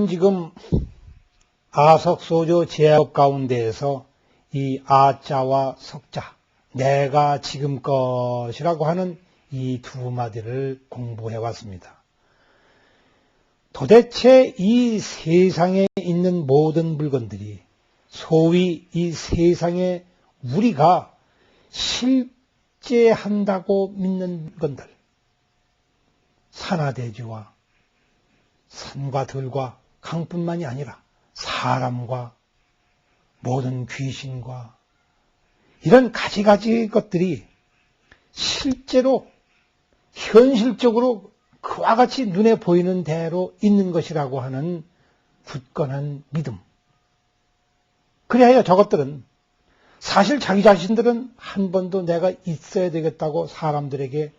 우리는 지금 아석소조 제법 가운데에서 이 아자와 석자, 내가 지금 것이라고 하는 이 두 마디를 공부해 왔습니다. 도대체 이 세상에 있는 모든 물건들이 소위 이 세상에 우리가 실제한다고 믿는 물건들, 산하대지와 산과 들과 강뿐만이 아니라 사람과 모든 귀신과 이런 가지가지 것들이 실제로 현실적으로 그와 같이 눈에 보이는 대로 있는 것이라고 하는 굳건한 믿음. 그리하여 저것들은 사실 자기 자신들은 한 번도 내가 있어야 되겠다고 사람들에게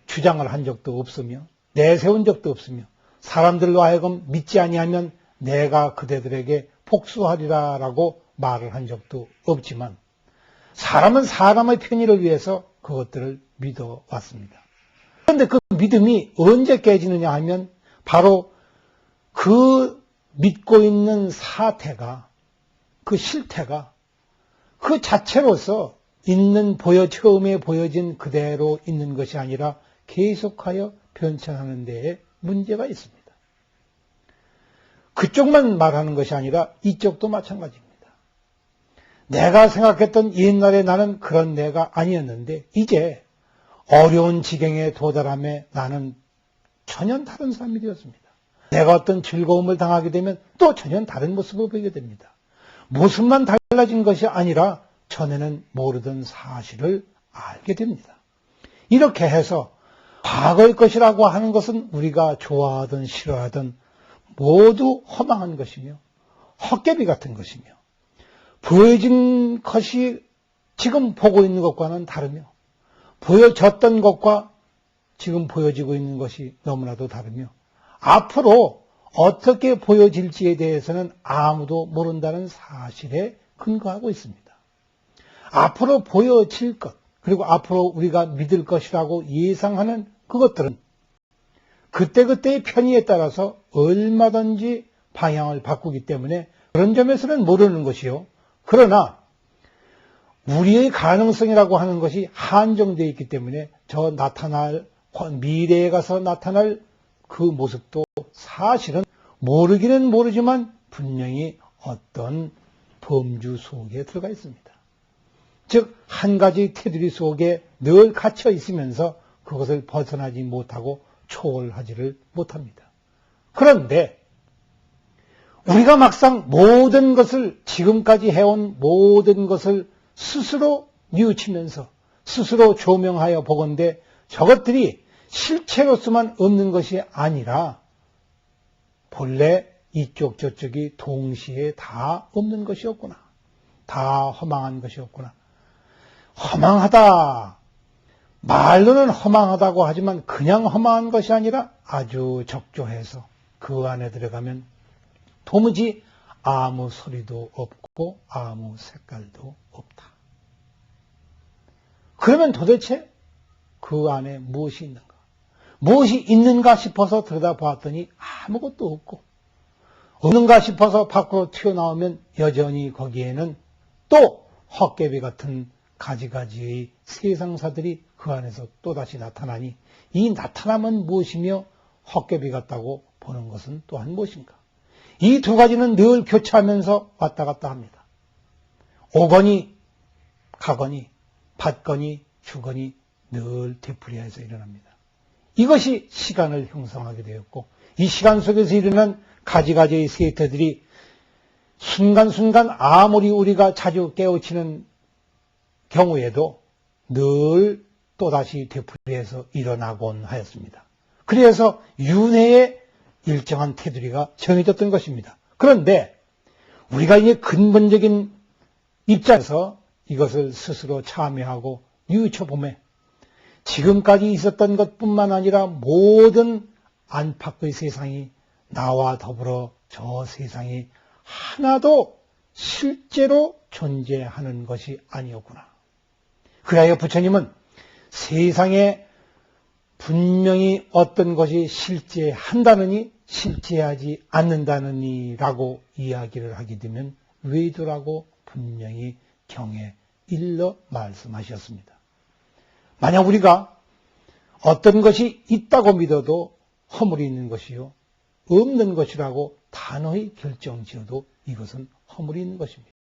주장을 한 적도 없으며 내세운 적도 없으며 사람들로 하여금 믿지 아니하면 내가 그대들에게 복수하리라라고 말을 한 적도 없지만 사람은 사람의 편의를 위해서 그것들을 믿어왔습니다. 그런데 그 믿음이 언제 깨지느냐 하면 바로 그 믿고 있는 사태가, 그 실태가 그 자체로서 처음에 보여진 그대로 있는 것이 아니라 계속하여 변천하는 데에 문제가 있습니다. 그쪽만 말하는 것이 아니라 이쪽도 마찬가지입니다. 내가 생각했던 옛날에 나는 그런 내가 아니었는데 이제 어려운 지경에 도달함에 나는 전혀 다른 사람이 되었습니다. 내가 어떤 즐거움을 당하게 되면 또 전혀 다른 모습을 보이게 됩니다. 모습만 달라진 것이 아니라 전에는 모르던 사실을 알게 됩니다. 이렇게 해서 과거의 것이라고 하는 것은 우리가 좋아하든 싫어하든 모두 허망한 것이며 헛개비 같은 것이며 보여진 것이 지금 보고 있는 것과는 다르며 보여졌던 것과 지금 보여지고 있는 것이 너무나도 다르며 앞으로 어떻게 보여질지에 대해서는 아무도 모른다는 사실에 근거하고 있습니다. 앞으로 보여질 것, 그리고 앞으로 우리가 믿을 것이라고 예상하는 그것들은 그때그때의 편의에 따라서 얼마든지 방향을 바꾸기 때문에 그런 점에서는 모르는 것이요. 그러나 우리의 가능성이라고 하는 것이 한정되어 있기 때문에 미래에 가서 나타날 그 모습도 사실은 모르기는 모르지만 분명히 어떤 범주 속에 들어가 있습니다. 즉, 한 가지 테두리 속에 늘 갇혀 있으면서 그것을 벗어나지 못하고 초월하지를 못합니다. 그런데 우리가 막상 모든 것을 지금까지 해온 모든 것을 스스로 뉘우치면서 스스로 조명하여 보건대 저것들이 실체로서만 없는 것이 아니라 본래 이쪽 저쪽이 동시에 다 없는 것이었구나. 다 허망한 것이었구나. 허망하다. 말로는 허망하다고 하지만 그냥 허망한 것이 아니라 아주 적조해서 그 안에 들어가면 도무지 아무 소리도 없고 아무 색깔도 없다. 그러면 도대체 그 안에 무엇이 있는가? 무엇이 있는가 싶어서 들여다보았더니 아무것도 없고 없는가 싶어서 밖으로 튀어나오면 여전히 거기에는 또 헛개비 같은 가지가지의 세상사들이 그 안에서 또다시 나타나니 이 나타남은 무엇이며 헛개비 같다고 보는 것은 또한 무엇인가? 이 두 가지는 늘 교차하면서 왔다 갔다 합니다. 오거니 가거니 받거니 주거니 늘 되풀이해서 일어납니다. 이것이 시간을 형성하게 되었고 이 시간 속에서 일어난 가지가지의 세태들이 순간순간 아무리 우리가 자주 깨우치는 경우에도 늘 또다시 되풀이해서 일어나곤 하였습니다. 그래서 윤회의 일정한 테두리가 정해졌던 것입니다. 그런데 우리가 이제 근본적인 입장에서 이것을 스스로 참여하고 뉘우쳐보매 지금까지 있었던 것뿐만 아니라 모든 안팎의 세상이 나와 더불어 저 세상이 하나도 실제로 존재하는 것이 아니었구나. 그래야 부처님은 세상에 분명히 어떤 것이 실제한다느니 실제하지 않는다느니라고 이야기를 하게 되면 외도라고 분명히 경에 일러 말씀하셨습니다. 만약 우리가 어떤 것이 있다고 믿어도 허물이 있는 것이요 없는 것이라고 단호히 결정지어도 이것은 허물이 있는 것입니다.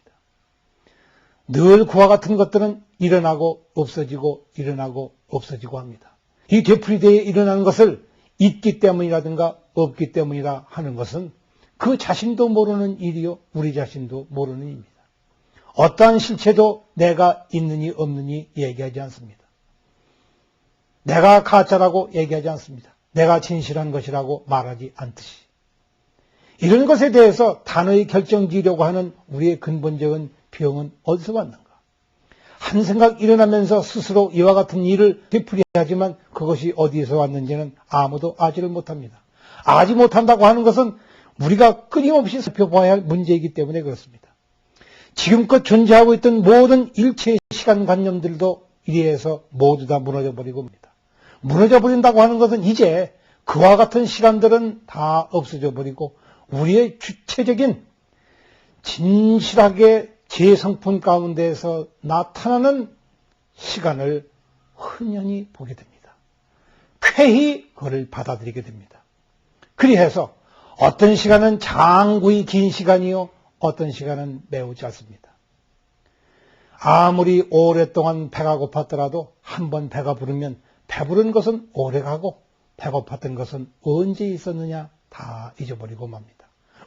늘 그와 같은 것들은 일어나고 없어지고 일어나고 없어지고 합니다. 이 되풀이되어 일어나는 것을 있기 때문이라든가 없기 때문이라 하는 것은 그 자신도 모르는 일이요 우리 자신도 모르는 일입니다. 어떠한 실체도 내가 있느니 없느니 얘기하지 않습니다. 내가 가짜라고 얘기하지 않습니다. 내가 진실한 것이라고 말하지 않듯이. 이런 것에 대해서 단호히 결정지으려고 하는 우리의 근본적인 병은 어디서 왔는가? 한 생각 일어나면서 스스로 이와 같은 일을 되풀이하지만 그것이 어디에서 왔는지는 아무도 아지를 못합니다. 아지 못한다고 하는 것은 우리가 끊임없이 살펴봐야 할 문제이기 때문에 그렇습니다. 지금껏 존재하고 있던 모든 일체의 시간관념들도 이래서 모두 다 무너져버리고 옵니다. 무너져버린다고 하는 것은 이제 그와 같은 시간들은 다 없어져 버리고 우리의 주체적인 진실하게 제 성품 가운데에서 나타나는 시간을 흔연히 보게 됩니다. 쾌히 그를 받아들이게 됩니다. 그리해서 어떤 시간은 장구히 긴 시간이요 어떤 시간은 매우 짧습니다. 아무리 오랫동안 배가 고팠더라도 한 번 배가 부르면 배부른 것은 오래가고 배고팠던 것은 언제 있었느냐 다 잊어버리고 맙니다.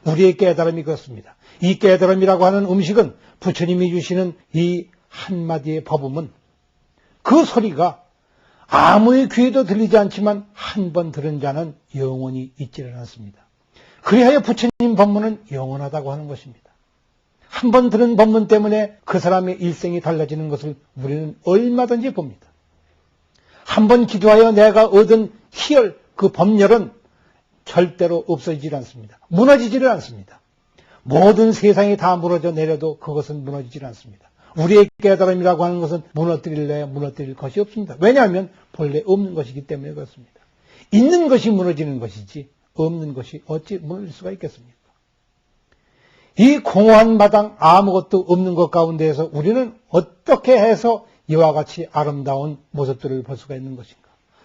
우리의 깨달음이 그렇습니다. 이 깨달음이라고 하는 음식은 부처님이 주시는 이 한마디의 법음은 그 소리가 아무의 귀에도 들리지 않지만 한 번 들은 자는 영원히 잊지를 않습니다. 그리하여 부처님 법문은 영원하다고 하는 것입니다. 한 번 들은 법문 때문에 그 사람의 일생이 달라지는 것을 우리는 얼마든지 봅니다. 한 번 기도하여 내가 얻은 희열, 그 법열은 절대로 없어지질 않습니다. 무너지지를 않습니다. 모든 세상이 다 무너져 내려도 그것은 무너지질 않습니다. 우리의 깨달음이라고 하는 것은 무너뜨릴래야 무너뜨릴 것이 없습니다. 왜냐하면 본래 없는 것이기 때문에 그렇습니다. 있는 것이 무너지는 것이지 없는 것이 어찌 무너질 수가 있겠습니까? 이 공허한 마당 아무것도 없는 것 가운데에서 우리는 어떻게 해서 이와 같이 아름다운 모습들을 볼 수가 있는 것인가?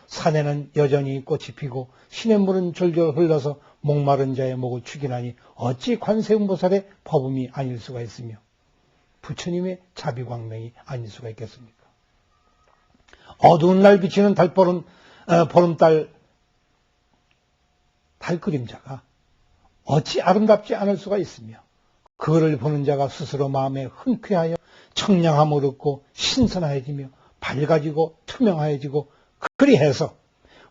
산에는 여전히 꽃이 피고 시냇물은 졸졸 흘러서 목마른 자의 목을 축이나니 어찌 관세음보살의 법음이 아닐 수가 있으며 부처님의 자비광명이 아닐 수가 있겠습니까? 어두운 날 비치는 보름달 달그림자가 어찌 아름답지 않을 수가 있으며 그를 보는 자가 스스로 마음에 흔쾌하여 청량함을 얻고 신선해지며 밝아지고 투명해지고 그리해서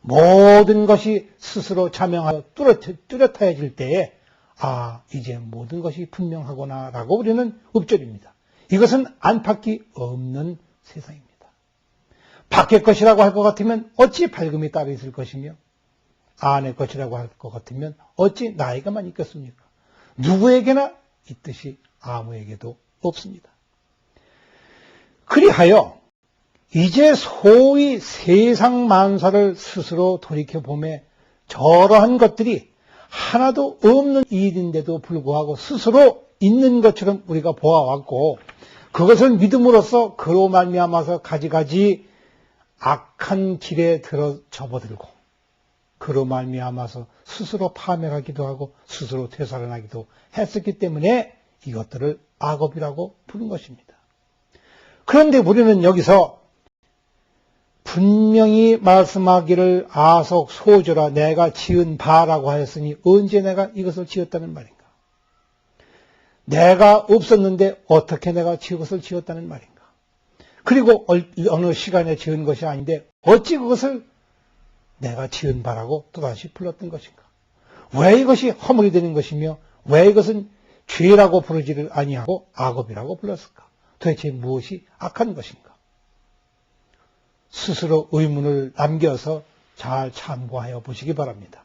모든 것이 스스로 자명하여 뚜렷해질 때에 이제 모든 것이 분명하구나 라고 우리는 읊조립니다. 이것은 안팎이 없는 세상입니다. 밖의 것이라고 할 것 같으면 어찌 밝음이 따로 있을 것이며 안의 것이라고 할 것 같으면 어찌 나이가만 있겠습니까? 누구에게나 있듯이 아무에게도 없습니다. 그리하여 이제 소위 세상 만사를 스스로 돌이켜보매 저러한 것들이 하나도 없는 일인데도 불구하고 스스로 있는 것처럼 우리가 보아왔고 그것을 믿음으로써 그로 말미암아서 가지가지 악한 길에 접어들고 그로 말미암아서 스스로 파멸하기도 하고 스스로 되살아나기도 했었기 때문에 이것들을 악업이라고 부른 것입니다. 그런데 우리는 여기서 분명히 말씀하기를 아속 소조라 내가 지은 바라고 하였으니 언제 내가 이것을 지었다는 말인가? 내가 없었는데 어떻게 내가 이것을 지었다는 말인가? 그리고 어느 시간에 지은 것이 아닌데 어찌 그것을 내가 지은 바라고 또다시 불렀던 것인가? 왜 이것이 허물이 되는 것이며 왜 이것은 죄라고 부르지를 아니하고 악업이라고 불렀을까? 도대체 무엇이 악한 것인가? 스스로 의문을 남겨서 잘 참고하여 보시기 바랍니다.